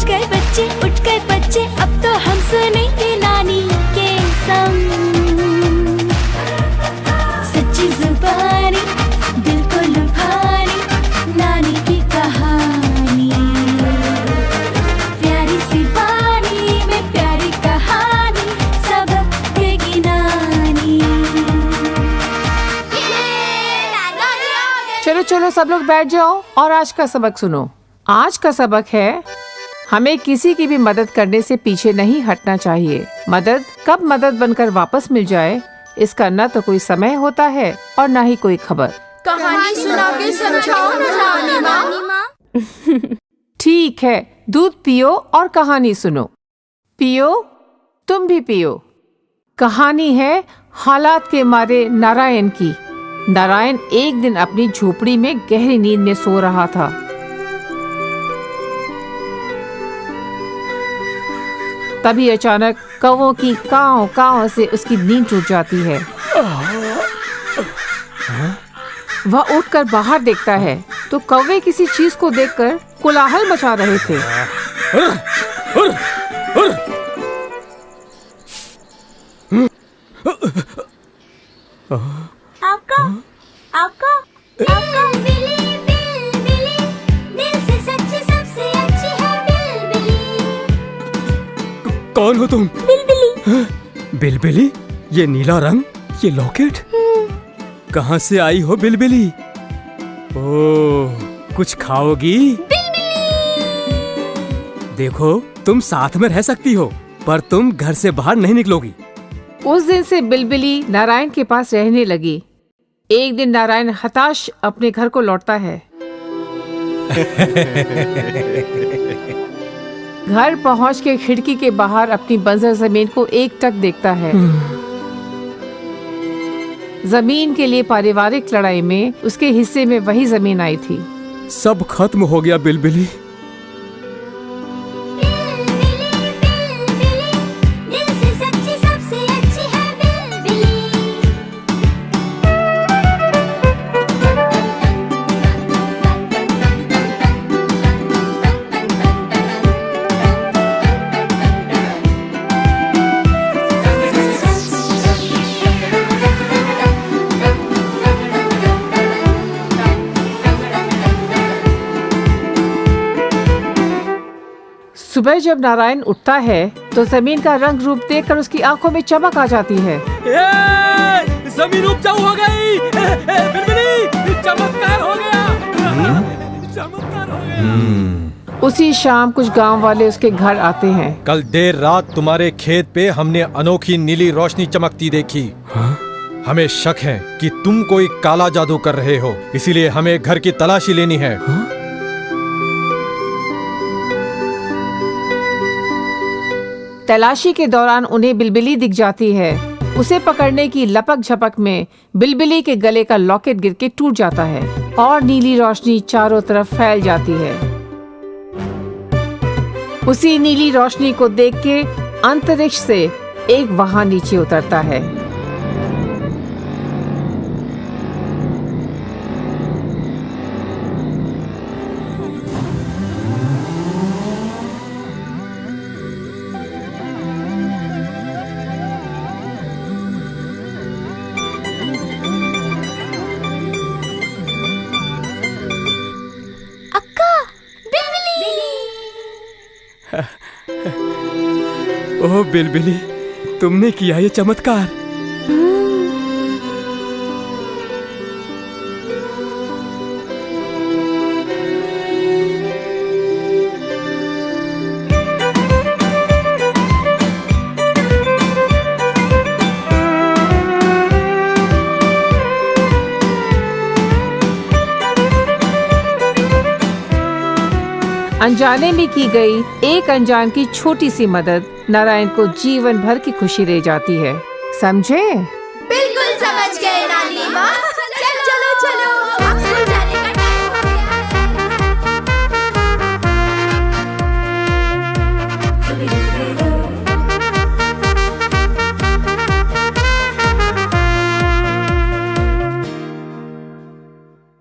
उठ गए बच्चे, अब तो हम सुनेंगे नानी के संग। सच्ची जुबानी दिल को लुभानी, नानी की कहानी, प्यारी सी वाणी में प्यारी कहानी, सबक देगी नानी। चलो चलो सब लोग बैठ जाओ और आज का सबक सुनो। आज का सबक है, हमें किसी की भी मदद करने से पीछे नहीं हटना चाहिए। मदद कब मदद बनकर वापस मिल जाए, इसका न तो कोई समय होता है और न ही कोई खबर। कहानी सुना के समझाओ ना नानी माँ। ठीक है, दूध पियो और कहानी सुनो। पियो, तुम भी पियो। कहानी है हालात के मारे नारायण की। नारायण एक दिन अपनी झोपड़ी में गहरी नींद में सो रहा था। तभी अचानक कौवों की काव काव से उसकी नींद टूट जाती है। वह उठकर बाहर देखता है तो कौवे किसी चीज को देखकर कोलाहल मचा रहे थे। कौन हो तुम? बिलबिली। बिलबिली? ये नीला रंग, ये लॉकेट कहाँ से आई हो बिलबिली? ओह, कुछ खाओगी? देखो, तुम साथ में रह सकती हो, पर तुम घर से बाहर नहीं निकलोगी। उस दिन से बिलबिली नारायण के पास रहने लगी। एक दिन नारायण हताश अपने घर को लौटता है। घर पहुंच के खिड़की के बाहर अपनी बंजर जमीन को एकटक देखता है। जमीन के लिए पारिवारिक लड़ाई में उसके हिस्से में वही जमीन आई थी। सब खत्म हो गया बिलबिली। सुबह जब नारायण उठता है तो जमीन का रंग रूप देखकर उसकी आंखों में चमक आ जाती है। जमीन उपजाऊ हो गई। बिलबिली, चमत्कार हो गया। चमत्कार हो गया। उसी शाम कुछ गांव वाले उसके घर आते हैं। कल देर रात तुम्हारे खेत पे हमने अनोखी नीली रोशनी चमकती देखी। हमें शक है कि तुम कोई काला जादू कर रहे हो, इसीलिए हमें घर की तलाशी लेनी है। तलाशी के दौरान उन्हें बिलबिली दिख जाती है। उसे पकड़ने की लपक झपक में बिलबिली के गले का लॉकेट गिर के टूट जाता है और नीली रोशनी चारों तरफ फैल जाती है। उसी नीली रोशनी को देख के अंतरिक्ष से एक वाहन नीचे उतरता है। ओह बिलबिली, तुमने किया ये चमत्कार। अनजाने में की गई एक अनजान की छोटी सी मदद नारायण को जीवन भर की खुशी दे जाती है। समझे? बिल्कुल समझ गए नानी माँ। चलो चलो, अब स्कूल